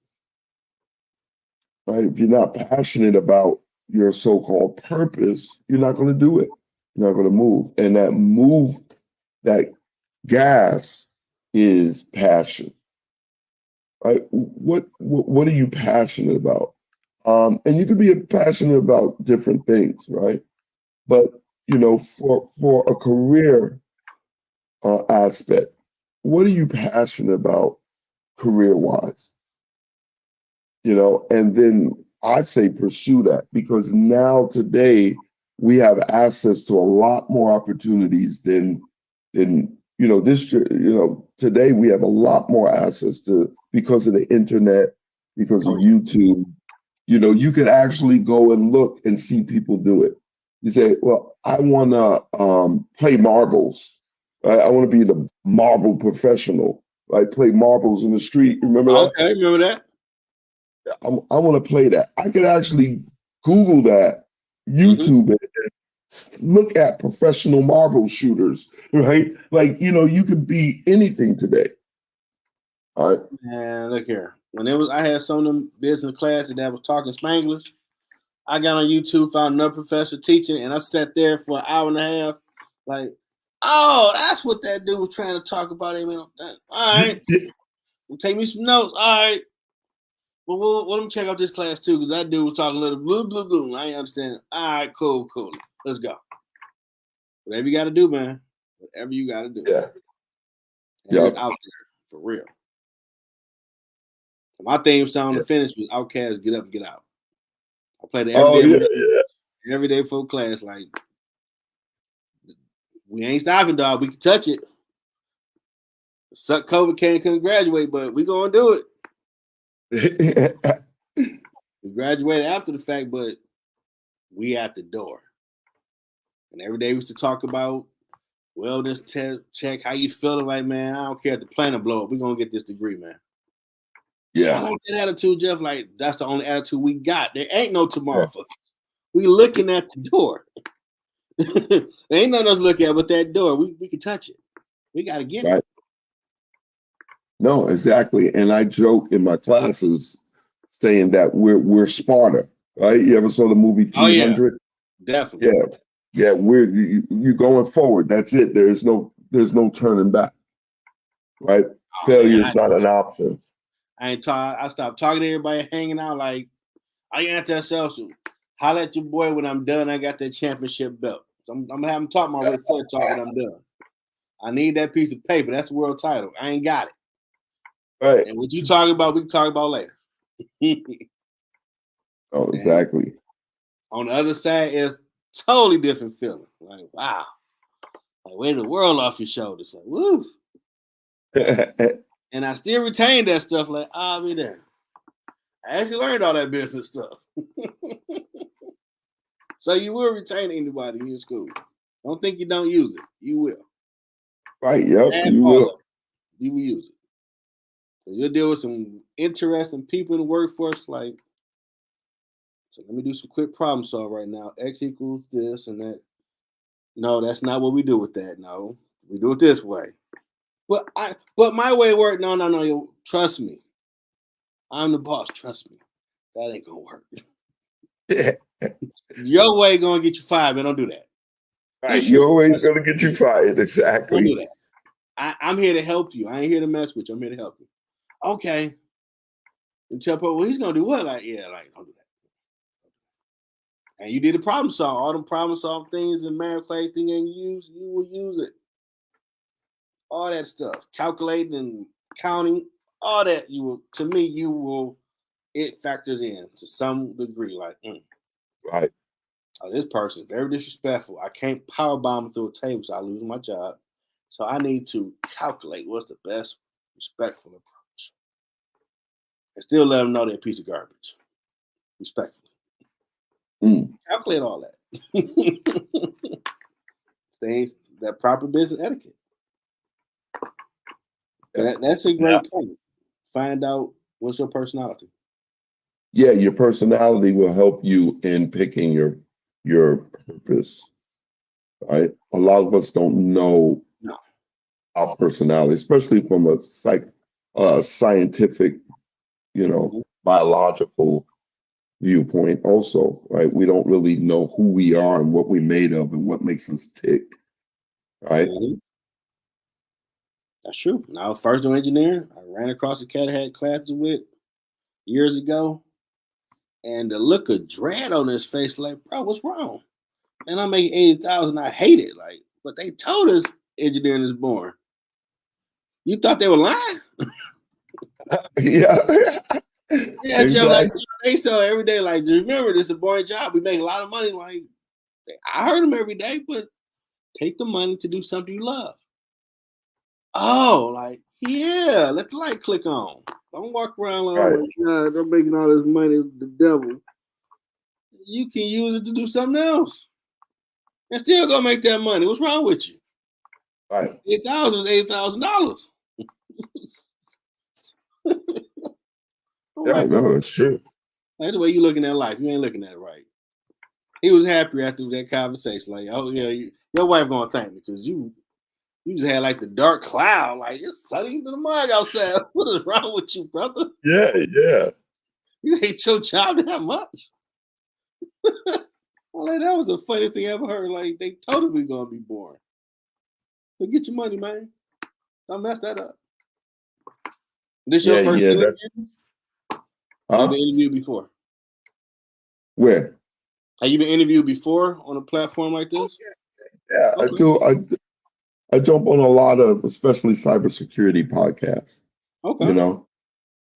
Right? If you're not passionate about your so-called purpose, you're not going to do it. You're not going to move. And that gas is passion. Right? What are you passionate about? And you can be passionate about different things, right? But for a career aspect, what are you passionate about career-wise? And then I'd say pursue that because now today we have access to a lot more opportunities than today we have a lot more access to because of the internet, because of YouTube. You can actually go and look and see people do it. You say, well, I want to play marbles. Right? I want to be the marble professional. Right? Play marbles in the street. Remember that? Okay, remember that? I want to play that. I could actually Google that, YouTube it, and look at professional marble shooters, right? Like, you could be anything today. All right. And look here. I had some of them business classes that was talking Spanglish. I got on YouTube, found another professor teaching, and I sat there for an hour and a half, like, oh, that's what that dude was trying to talk about. All right. Take me some notes. All right. Well, let me check out this class too, because that dude was talking a little blue, blue, blue. I ain't understand. All right, cool. Let's go. Whatever you got to do, man. Whatever you got to do. Yeah. And it's out there for real. My theme song Yeah. to finish was Outkast, Get Up, Get Out. I played it Oh every day, yeah. every day before class. Like, we ain't stopping, dog. We can touch it. Suck COVID couldn't graduate, but we gonna do it. We graduated after the fact, but we at the door. And every day we used to talk about wellness test, check how you feeling. Like, man, I don't care if the planet blow up. We're gonna get this degree, man. I Yeah. like that attitude, Jeff. Like, that's the only attitude we got. There ain't no tomorrow Yeah. for us. We looking at the door. There ain't nothing else to look at but that door. We can touch it. We gotta get Right. it. No, exactly. And I joke in my classes saying that we're Sparta, right? You ever saw the movie Oh yeah, 300? definitely. Yeah. Yeah, you going forward. That's it. There's no turning back. Right? Oh, Failure man, is not an option. I stopped talking to everybody, hanging out. Like, I got that self. Holler at your boy when I'm done. I got that championship belt. So I'm gonna have him talk my Ric Flair talk when I'm done. I need that piece of paper. That's the world title. I ain't got it. Right. And what you talking about, we can talk about later. Oh, exactly. On the other side, it's totally different feeling. Like, wow. Like, weight of the world off your shoulders. Like, woo. And I still retain that stuff. Like, I'll be there. I actually learned all that business stuff. So you will retain anybody in your school. Don't think you don't use it. You will. Right. Yep. Half You all will. of it. You will use it. So you'll deal with some interesting people in the workforce. Like, so let me do some quick problem solve right now. X equals this and that. No, that's not what we do with that. No, we do it this way. But my way work. No. You trust me. I'm the boss. Trust me. That ain't gonna work. Your way gonna get you fired, man. Don't do that. Right. You're always going to get you fired. Don't do Exactly. that. I'm here to help you. I ain't here to mess with you. I'm here to help you. Okay. And tell people, well, he's gonna do what? Like, yeah, like, don't do that. And you did a problem solve. All them problem solve things and math class thing and you will use it. All that stuff. Calculating and counting, all that it factors in to some degree. Like, Right. oh, this person's very disrespectful. I can't power bomb through a table, so I lose my job. So I need to calculate what's the best respectful approach. And still let them know they're a piece of garbage. Respectfully. Calculate all that. Stays that proper business etiquette. That's a great point. Find out what's your personality. Yeah, your personality will help you in picking your purpose. Right? A lot of us don't know No. our personality, especially from a scientific, biological viewpoint. Also, right? We don't really know who we are and what we're made of and what makes us tick. Right? Mm-hmm. That's true. When I was first doing engineering, I ran across a cat I had classes with years ago, and the look of dread on his face, like, bro, what's wrong? And I'm making 80,000. I hate it. Like, but they told us engineering is boring. You thought they were lying? Yeah. Yeah, exactly. Like they sell every day. Like, remember, this is a boring job. We make a lot of money. Like, I heard them every day, but take the money to do something you love. Oh, like, yeah, let the light click on. Don't walk around like, oh my God, they're making all this money. It's the devil. You can use it to do something else. And still gonna make that money. What's wrong with you? Right. $8,000 is $8,000. Yeah, no, that's true. That's the way you looking at life. You ain't looking at it right. He was happy after that conversation. Like, oh yeah, your wife gonna thank me because you just had like the dark cloud. Like, it's sunny in the mug outside. What is wrong with you, brother? Yeah. You hate your job that much. Well, like, that was the funniest thing I ever heard. Like, they told us we gonna be boring. But get your money, man. Don't mess that up. This your first interview? You been interviewed before? Where? Have you been interviewed before on a platform like this? Yeah, okay. I do. I jump on a lot of, especially cybersecurity podcasts. Okay.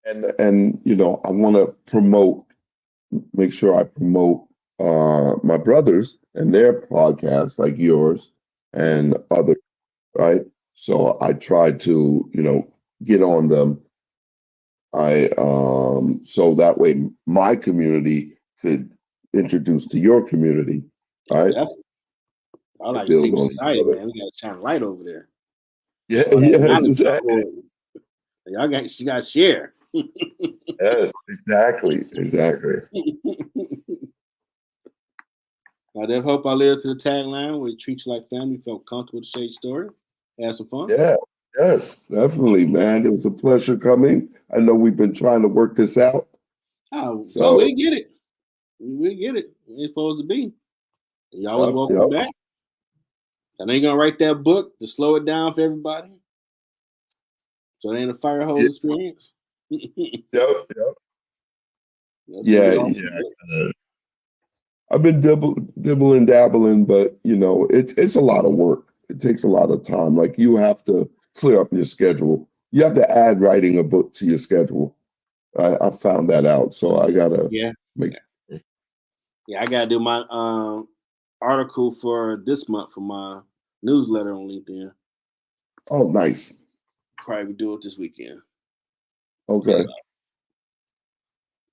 And I want to make sure I promote my brothers and their podcasts like yours and others, right? So I try to, get on them. So that way my community could introduce to your community, right? Definitely. I like Build secret on each society, other. man. We got to shine a light over there. Yeah, All that yes, knowledge exactly. y'all got to share. Yes, exactly. I definitely hope I live to the tagline where it treats you like family, felt comfortable to share your story, have some fun. Yeah, yes, definitely, man. It was a pleasure coming. I know we've been trying to work this out. Oh, so So, we get it. We get it. It's supposed to be. You always yep, welcome yep, back. I know you're gonna write that book to slow it down for everybody. So it ain't a fire hose yeah, experience. yep, yep. That's what Yeah, we all yeah. I've been dibbling, dabbling, but it's a lot of work. It takes a lot of time. Like you have to clear up your schedule. You have to add writing a book to your schedule. I found that out, so I gotta Yeah. make. Yeah, I gotta do my article for this month for my newsletter on LinkedIn. Oh, nice. Probably do it this weekend. Get it Okay. out.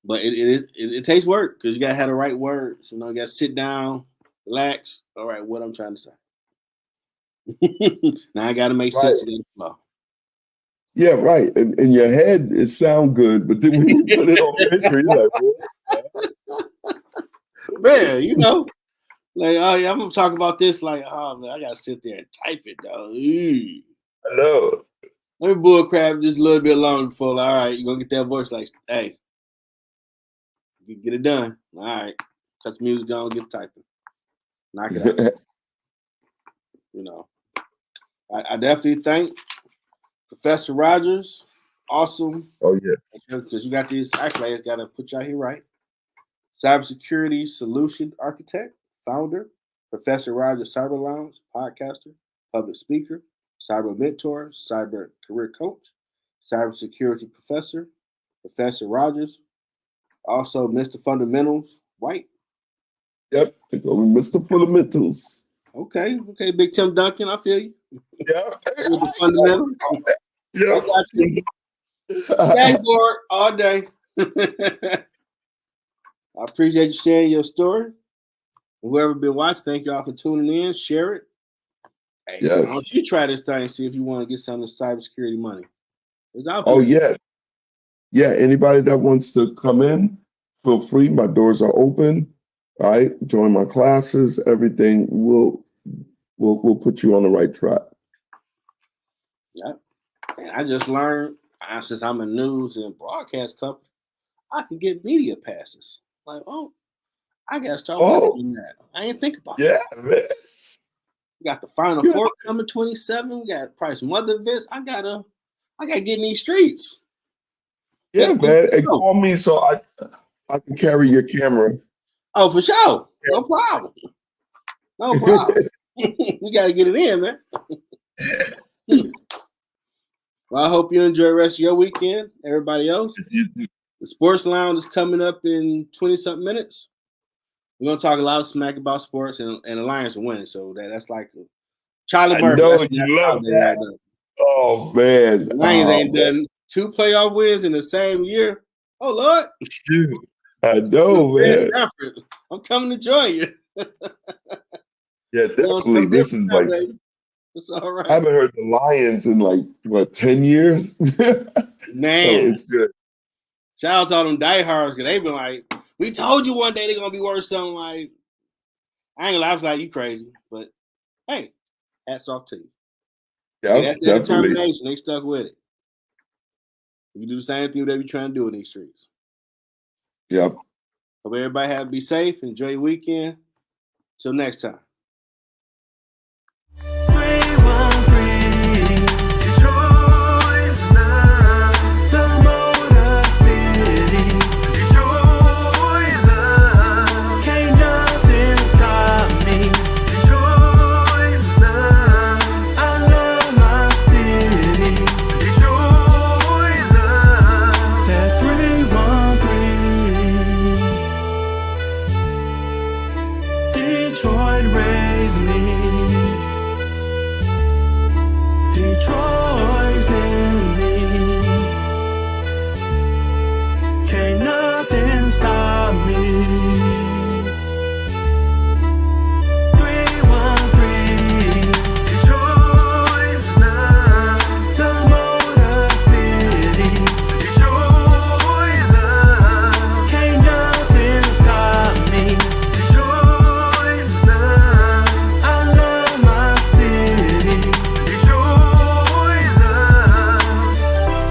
But it takes work because you gotta have the right words. You gotta sit down, relax. All right, what I'm trying to say. Now I gotta make Right. sense of the flow. Yeah, right. In your head, it sound good, but then when you put it on paper, you're like, Man, like, oh yeah, I'm gonna talk about this. Like, oh man, I gotta sit there and type it though. I know. Let me bull crap just a little bit longer before. Like, all right, you're gonna get that voice. Like, hey, you get it done. All right, cut the music on, get typing, knock it out. I definitely thank Professor Rogers. Awesome, Oh yeah. because you got these accolades. Got to put y'all here right. Cybersecurity solution architect, founder, Professor Rogers Cyber Lounge, podcaster, public speaker, cyber mentor, cyber career coach, cybersecurity professor, Professor Rogers, also Mr. Fundamentals, Whyte. Yep. They call me Mr. Fundamentals. Okay, Big Tim Duncan, I feel you. Yeah. With the fundamentals, I got you. Yeah. Dashboard all day. I appreciate you sharing your story. Whoever been watching, thank y'all for tuning in. Share it. Hey, why Yes. don't you try this thing? See if you want to get some of the cybersecurity money. It's out Oh there. yeah. Yeah. Anybody that wants to come in, feel free. My doors are open. All right. Join my classes. Everything. We'll put you on the right track. Yep. And I just learned since I'm a news and broadcast company, I can get media passes. Like, oh, I gotta start working Oh on that. I didn't think about yeah, that. man. We got the Final Yeah. Four coming 27. We got probably some other events. I gotta get in these streets. Yeah, man. And call me so I can carry your camera. Oh, for sure. No problem. No problem. We gotta get it in, man. Well, I hope you enjoy the rest of your weekend. Everybody else, the Sports Lounge is coming up in 20-something minutes. We're gonna talk a lot of smack about sports, and the Lions are winning. So that's like Charlie I Burton. know That's you love nationality right that. there. Oh man. The Lions Oh ain't man. done 2 playoff wins in the same year. Oh Lord, Shoot. I know, Fred man. Stafford, I'm coming to join you. Yeah, We're on definitely. something This different is now, like baby. It's all I right, haven't heard the Lions in like what 10 years. So man. it's good. Shout out to all them diehards because they've been like, we told you one day they're gonna be worth something. Like, I ain't gonna lie, I was like, you crazy, but hey, hats off to you. Hey, Yep, that's their definitely. determination. They stuck with it. You do the same thing they be trying to do in these streets. Yep. Hope everybody be safe. Enjoy your weekend. Till next time.